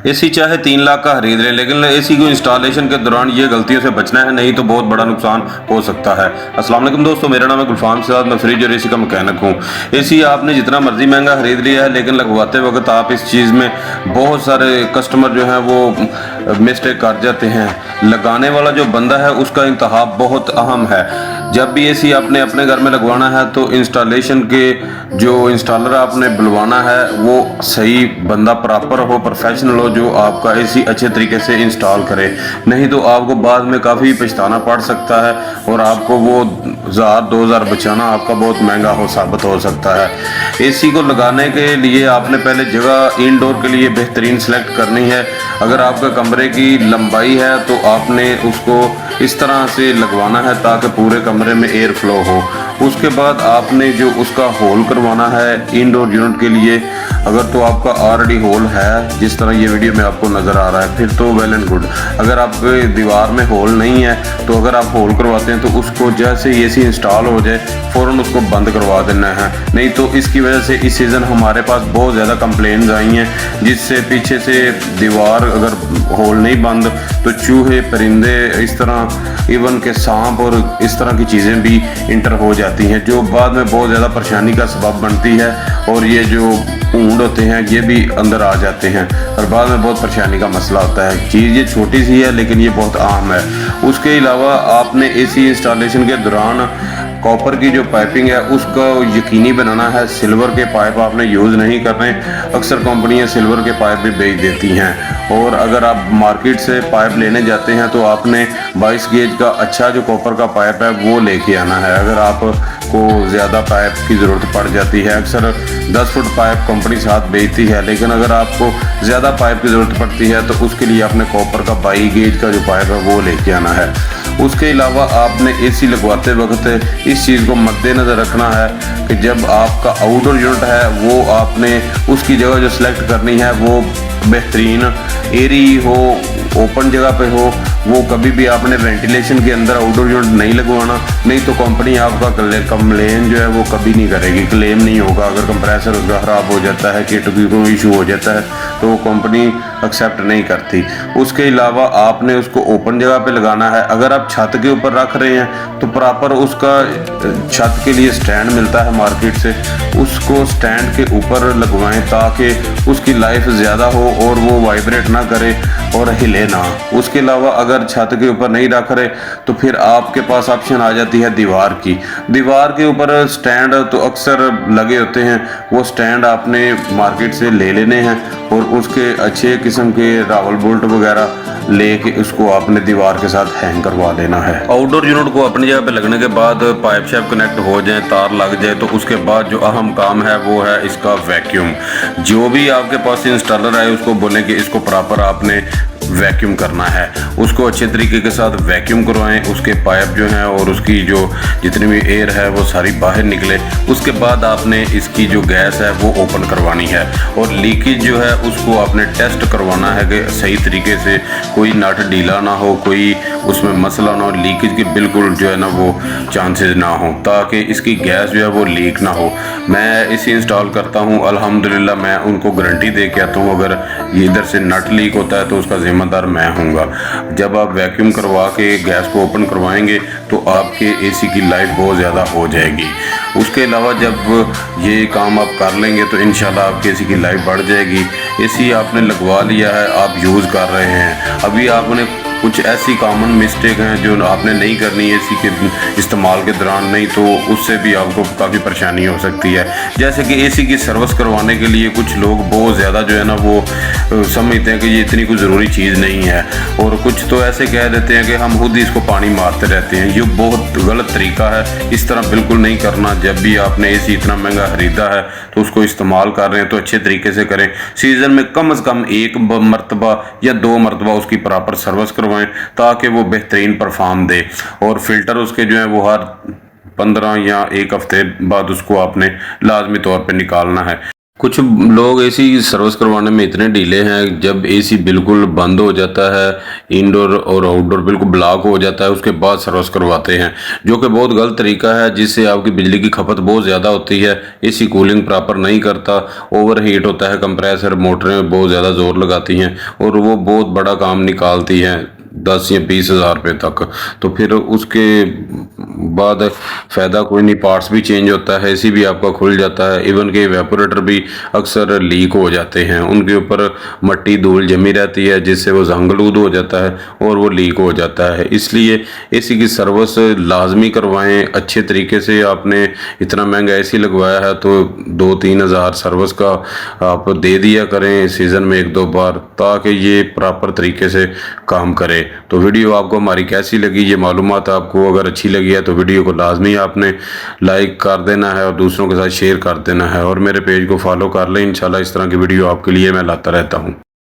AC चाहे 3 लाख का खरीद लें, लेकिन एसी को इंस्टॉलेशन के दौरान ये गलतियों से बचना है, नहीं तो बहुत बड़ा नुकसान हो सकता है। अस्सलाम वालेकुम दोस्तों, मेरा नाम है गुलफाम साहब, मैं फ्रिज और एसी का मैकेनिक हूँ। एसी आपने जितना मर्जी महंगा खरीद लिया है, लेकिन लगवाते वक्त आप इस चीज़ में बहुत सारे कस्टमर जो हैं वो मिस्टेक कर जाते हैं। लगाने वाला जो बंदा है उसका इंतखाब बहुत अहम है। जब भी एसी आपने अपने घर में लगवाना है तो इंस्टॉलेशन के जो इंस्टॉलर आपने बुलवाना है वो सही बंदा, प्रॉपर हो, प्रोफेशनल हो, जो आपका एसी अच्छे तरीके से इंस्टॉल करे। नहीं तो आपको बाद में काफ़ी पछताना पड़ सकता है और आपको वो 1000-2000 बचाना आपका बहुत महंगा साबित हो सकता है। एसी को लगाने के लिए आपने पहले जगह इंडोर के लिए बेहतरीन सेलेक्ट करनी है। अगर आपके कमरे की लंबाई है तो आपने उसको इस तरह से लगवाना है ताकि पूरे कमरे में एयर फ्लो हो। उसके बाद आपने जो उसका होल करवाना है इंडोर यूनिट के लिए, अगर तो आपका ऑलरेडी होल है जिस तरह ये वीडियो में आपको नज़र आ रहा है, फिर तो वेल एंड गुड। अगर आपके दीवार में होल नहीं है तो अगर आप होल करवाते हैं तो उसको जैसे ही एसी इंस्टॉल हो जाए फ़ौरन उसको बंद करवा देना है। नहीं तो इसकी वजह से इस सीज़न हमारे पास बहुत ज़्यादा कंप्लेंट्स आई हैं, जिससे पीछे से दीवार अगर होल नहीं बंद तो चूहे, परिंदे, इस तरह इवन के सांप और इस तरह की चीज़ें भी इंटर हो जाती हैं, जो बाद में बहुत ज़्यादा परेशानी का सबब बनती है। और ये जो ऊंड होते हैं ये भी अंदर आ जाते हैं और बाद में बहुत परेशानी का मसला होता है। चीज़ ये छोटी सी है लेकिन ये बहुत अहम है। उसके अलावा आपने एसी इंस्टॉलेशन के दौरान कॉपर की जो पाइपिंग है उसको यकीनी बनाना है सिल्वर के पाइप आपने यूज़ नहीं करने। अक्सर कंपनियां सिल्वर के पाइप भी बेच देती हैं, और अगर आप मार्केट से पाइप लेने जाते हैं तो आपने 22 गेज का अच्छा जो कॉपर का पाइप है वो लेके आना है। अगर आपको ज़्यादा पाइप की ज़रूरत पड़ जाती है, अक्सर 10 फुट पाइप कंपनी साथ बेचती है, लेकिन अगर आपको ज़्यादा पाइप की ज़रूरत पड़ती है तो उसके लिए आपने कॉपर का 22 गेज का जो पाइप है वो लेके आना है। उसके अलावा आपने एसी लगवाते वक्त इस चीज़ को मद्देनज़र रखना है कि जब आपका आउटडोर यूनिट है वो आपने उसकी जगह जो सिलेक्ट करनी है वो बेहतरीन एरी हो, ओपन जगह पे हो। वो कभी भी आपने वेंटिलेशन के अंदर आउटडोर यूनिट नहीं लगवाना, नहीं तो कंपनी आपका कंप्लेन जो है वो कभी नहीं करेगी, क्लेम नहीं होगा। अगर कंप्रेसर उसका ख़राब हो जाता है, किट की कोई इशू हो जाता है तो वो कंपनी एक्सेप्ट नहीं करती। उसके अलावा आपने उसको ओपन जगह पे लगाना है। अगर आप छत के ऊपर रख रहे हैं तो प्रॉपर उसका छत के लिए स्टैंड मिलता है मार्केट से, उसको स्टैंड के ऊपर लगवाएं ताकि उसकी लाइफ ज़्यादा हो और वो वाइब्रेट ना करे और हिले ना। उसके अलावा अगर छत के ऊपर नहीं रख रहे तो फिर आपके पास ऑप्शन आ जाती है दीवार की। दीवार के ऊपर स्टैंड तो अक्सर लगे होते हैं, वो स्टैंड आपने मार्केट से ले लेने हैं और उसके अच्छे किस्म के रावल बोल्ट वगैरह लेके उसको आपने दीवार के साथ हैंग करवा लेना है। आउटडोर यूनिट को अपनी जगह पे लगने के बाद पाइप शाइप कनेक्ट हो जाए, तार लग जाए, तो उसके बाद जो अहम काम है वो है इसका वैक्यूम। जो भी आपके पास इंस्टॉलर है उसको बोलें कि इसको प्रॉपर आपने वैक्यूम करना है, उसको अच्छे तरीके के साथ वैक्यूम करवाएं। उसके पाइप जो हैं और उसकी जो जितनी भी एयर है वो सारी बाहर निकले। उसके बाद आपने इसकी जो गैस है वो ओपन करवानी है और लीकेज जो है उसको आपने टेस्ट करवाना है कि सही तरीके से कोई नट ढीला ना हो, कोई उसमें मसला ना हो, लीकेज के बिल्कुल जो है ना वो चांसेस ना हो, ताकि इसकी गैस जो है वो लीक ना हो। मैं इसे इंस्टॉल करता हूँ अल्हम्दुलिल्लाह, मैं उनको गारंटी दे के आता हूँ। अगर ये इधर से नट लीक होता है तो उसका जिम्मेदार मैं हूँगा। जब आप वैक्यूम करवा के गैस को ओपन करवाएंगे तो आपके एसी की लाइफ बहुत ज़्यादा हो जाएगी। उसके अलावा जब ये काम आप कर लेंगे तो इंशाल्लाह आपके एसी की लाइफ बढ़ जाएगी। एसी आपने लगवा लिया है, आप यूज़ कर रहे हैं, अभी आपने कुछ ऐसी कॉमन मिस्टेक हैं जो आपने नहीं करनी है एसी के इस्तेमाल के दौरान, नहीं तो उससे भी आपको काफ़ी परेशानी हो सकती है। जैसे कि एसी की सर्विस करवाने के लिए कुछ लोग बहुत ज़्यादा जो है ना वो समझते हैं कि ये इतनी कोई ज़रूरी चीज़ नहीं है, और कुछ तो ऐसे कह देते हैं कि हम खुद ही इसको पानी मारते रहते हैं। ये बहुत गलत तरीका है, इस तरह बिल्कुल नहीं करना। जब भी आपने एसी इतना महंगा ख़रीदा है तो उसको इस्तेमाल कर रहे हैं तो अच्छे तरीके से करें। सीज़न में कम से कम 1 मरतबा या 2 मरतबा उसकी प्रॉपर सर्विस करवाएं ताकि वो बेहतरीन परफॉर्म दे। और फिल्टर उसके जो है वो हर 15 या 1 हफ्ते बाद उसको आपने लाजमी तौर पे निकालना है। कुछ लोग एसी सर्विस करवाने में इतने ढीले हैं, जब एसी बिल्कुल बंद हो जाता है, इंडोर और आउटडोर बिल्कुल ब्लॉक हो जाता है, उसके बाद सर्विस करवाते हैं, जो कि बहुत गलत तरीका है, जिससे आपकी बिजली की खपत बहुत ज़्यादा होती है। एसी कूलिंग प्रॉपर नहीं करता, ओवर हीट होता है, कंप्रेसर मोटरें बहुत ज़्यादा ज़ोर लगाती हैं और वो बहुत बड़ा काम निकालती हैं 10 या 20 हज़ार रुपये तक। तो फिर उसके बाद फ़ायदा कोई नहीं, पार्ट्स भी चेंज होता है, एसी भी आपका खुल जाता है, इवन के वेपोरेटर भी अक्सर लीक हो जाते हैं, उनके ऊपर मट्टी धूल जमी रहती है, जिससे वो जंगलूद हो जाता है और वो लीक हो जाता है। इसलिए एसी की सर्विस लाजमी करवाएं अच्छे तरीके से। आपने इतना महंगा एसी लगवाया है तो 2-3 हज़ार सर्विस का आप दे दिया करें सीज़न में 1-2 बार, ताकि ये प्रॉपर तरीके से काम करे। तो वीडियो आपको हमारी कैसी लगी, ये मालूमात आपको अगर अच्छी लगी है तो वीडियो को लाजमी आपने लाइक कर देना है और दूसरों के साथ शेयर कर देना है, और मेरे पेज को फॉलो कर लें। इंशाल्लाह इस तरह की वीडियो आपके लिए मैं लाता रहता हूँ।